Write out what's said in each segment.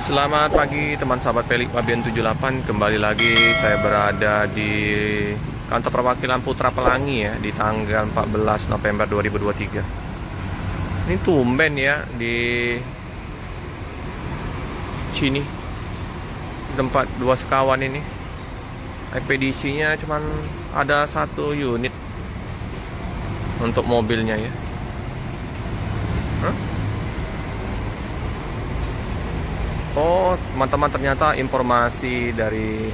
Selamat pagi teman sahabat Pelik Pabian 78. Kembali lagi saya berada di kantor perwakilan Putra Pelangi ya, di tanggal 14 November 2023. Ini tumben ya di sini tempat dua sekawan ini. Ekspedisinya cuman ada 1 unit untuk mobilnya ya. Oh teman-teman, ternyata informasi dari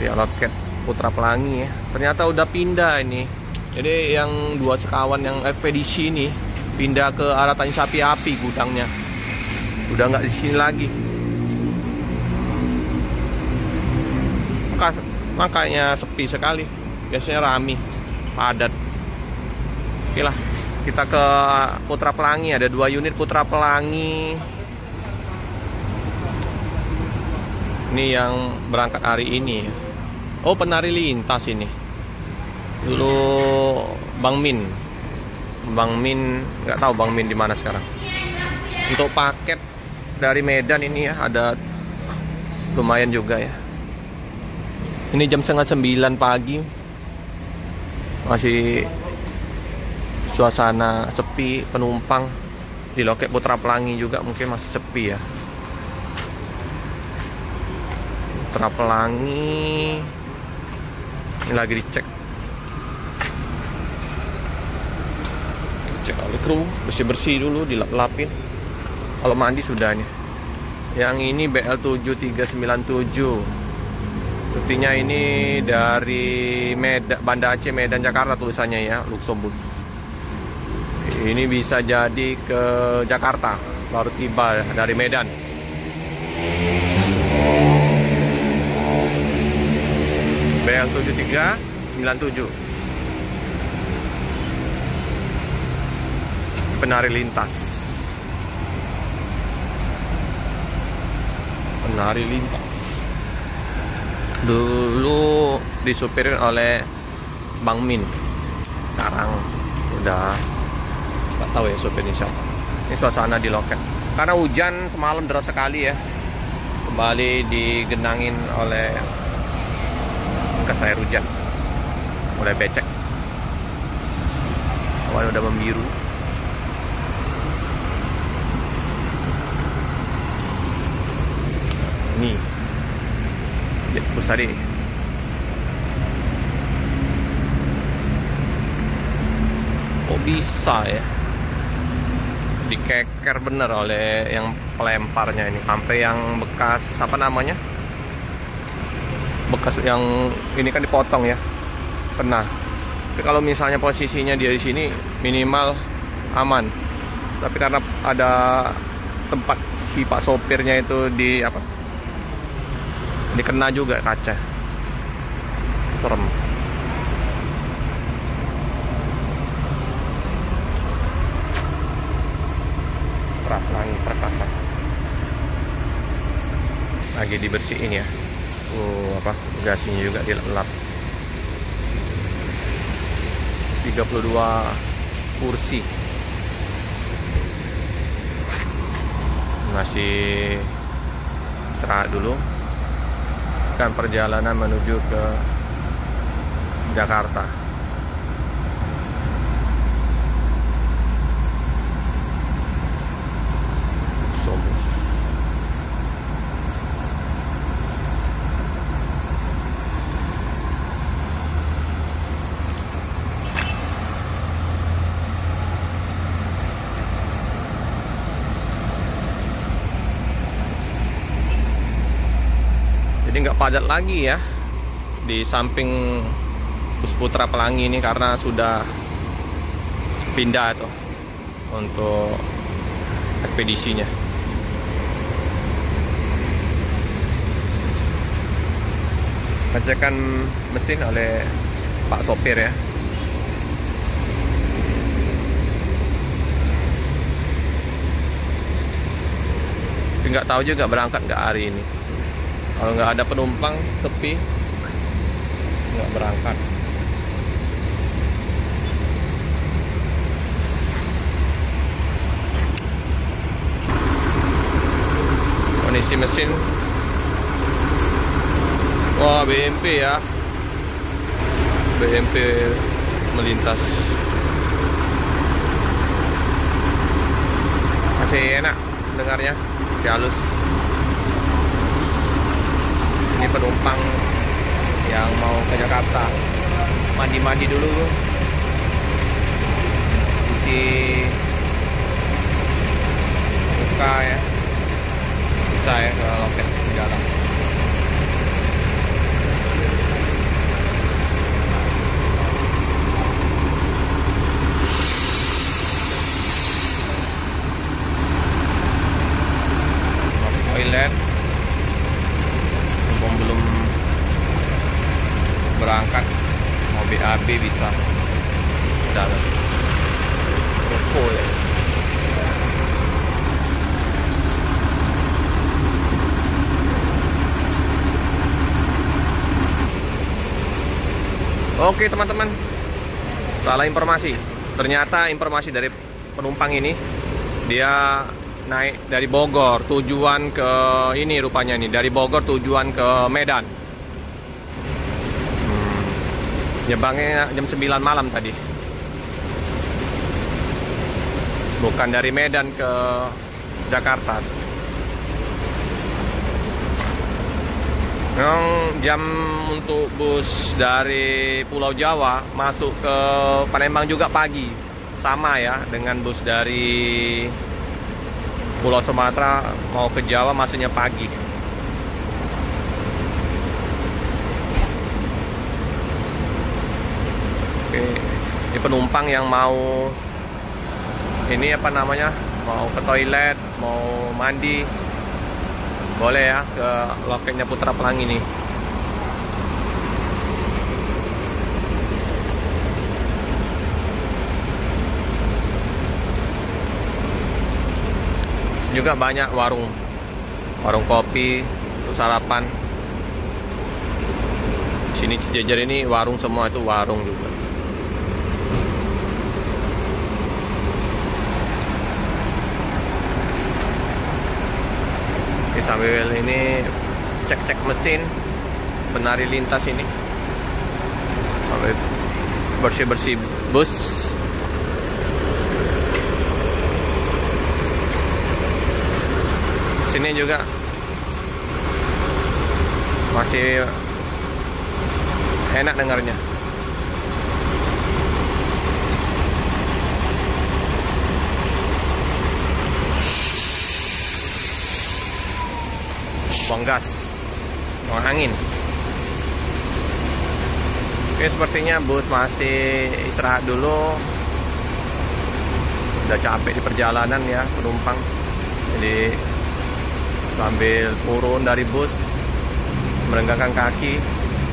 pihak loket Putra Pelangi ya, ternyata udah pindah ini. Jadi yang dua sekawan yang ekspedisi ini pindah ke arah Tani Sapi Api gudangnya. Udah nggak di sini lagi. Makanya sepi sekali. Biasanya rame, padat. Oke lah, kita ke Putra Pelangi. Ada 2 unit Putra Pelangi. Ini yang berangkat hari ini. Oh, penari lintas ini. Dulu Bang Min nggak tahu Bang Min di mana sekarang. Untuk paket dari Medan ini ya, ada lumayan juga ya. Ini jam setengah 9 pagi, masih suasana sepi, penumpang di loket Putra Pelangi juga mungkin masih sepi ya. Putra Pelangi ini lagi dicek oleh kru, bersih dulu, dilap-lapin. Kalau mandi sudahnya. Yang ini BL7397, buktinya ini dari Banda Aceh Medan Jakarta tulisannya ya, Luxembourg. Ini bisa jadi ke Jakarta, baru tiba dari Medan. BL7397, penari lintas. Dulu disupirin oleh Bang Min, sekarang udah nggak tahu ya supirnya siapa. Ini suasana di loket karena hujan semalam deras sekali ya, kembali digenangin oleh bekas air hujan, mulai becek. Awalnya udah membiru. Ini Jet Pusadi. Oh bisa ya, dikeker bener oleh yang pelemparnya ini, sampai yang bekas apa namanya, bekas yang ini kan dipotong ya, kena. Tapi kalau misalnya posisinya dia di sini minimal aman, tapi karena ada tempat si pak sopirnya itu di apa, dikena juga kaca. Serem. Pelangi Perkasa lagi dibersihin ya. Apa, gasnya juga dilap. 32 kursi masih istirahat dulu, kan perjalanan menuju ke Jakarta. Jadi nggak padat lagi ya di samping Bus Putra Pelangi ini, karena sudah pindah tuh untuk ekspedisinya. Pengecekan mesin oleh Pak sopir ya. Tapi nggak tahu juga berangkat nggak hari ini. Kalau nggak ada penumpang, sepi, nggak berangkat. Kondisi mesin, wah BMP ya, BMP melintas. Masih enak dengarnya, masih halus. Ini penumpang yang mau ke Jakarta, mandi-mandi dulu, cuci muka ya, bisa ya ke loket di dalam. Toilet, belum berangkat, mau BAB bisa ke dalam. Ruko ya. Oke teman-teman, salah informasi. Ternyata informasi dari penumpang ini, dia naik dari Bogor tujuan ke ini, rupanya nih dari Bogor tujuan ke Medan. Nyebrangnya jam 9 malam tadi. Bukan dari Medan ke Jakarta. Yang jam untuk bus dari Pulau Jawa masuk ke Palembang juga pagi. Sama ya dengan bus dari Pulau Sumatera mau ke Jawa masuknya pagi. Oke, ini penumpang yang mau ini apa namanya, mau ke toilet, mau mandi, boleh ya ke loketnya Putra Pelangi nih. Juga banyak warung kopi untuk sarapan. Sini Cijejer ini warung semua, itu warung juga. Oke, sambil ini cek mesin, benari lintas ini, sambil bersih bus. Sini juga masih enak dengarnya. Buang gas, buang angin. Oke, sepertinya bus masih istirahat dulu. Udah capek di perjalanan ya penumpang. Jadi sambil turun dari bus, merenggangkan kaki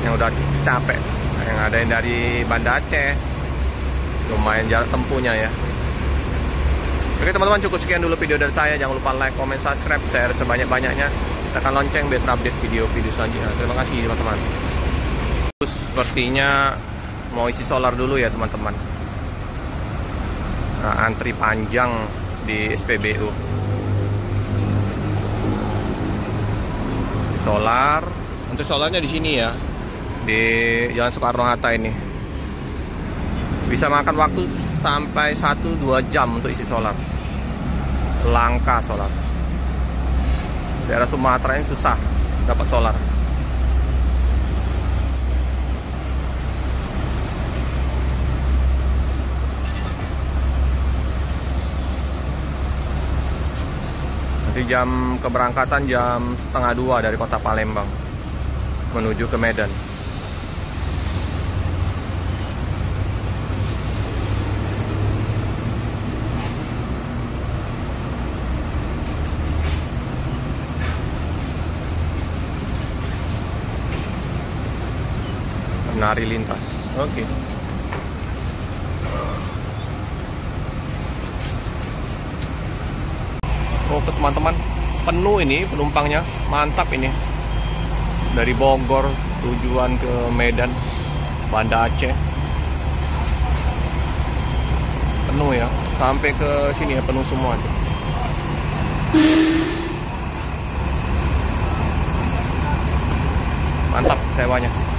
yang udah capek. Yang ada yang dari Banda Aceh, lumayan jarak tempuhnya ya. Oke teman-teman, cukup sekian dulu video dari saya. Jangan lupa like, comment, subscribe, share sebanyak-banyaknya. Tekan lonceng biar update video-video selanjutnya. Terima kasih teman-teman. Bus sepertinya mau isi solar dulu ya teman-teman. Nah, antri panjang di SPBU. Solar, untuk solarnya di sini ya, di Jalan Soekarno-Hatta ini. Bisa makan waktu sampai 1-2 jam untuk isi solar. Langka solar. Daerah Sumatera ini susah dapat solar. Jam keberangkatan jam 1:30 dari kota Palembang menuju ke Medan. Menari lintas. Oke. Oke teman-teman, penuh ini penumpangnya, mantap ini. Dari Bogor tujuan ke Medan, Banda Aceh. Penuh ya, sampai ke sini ya penuh semua. Mantap sewanya.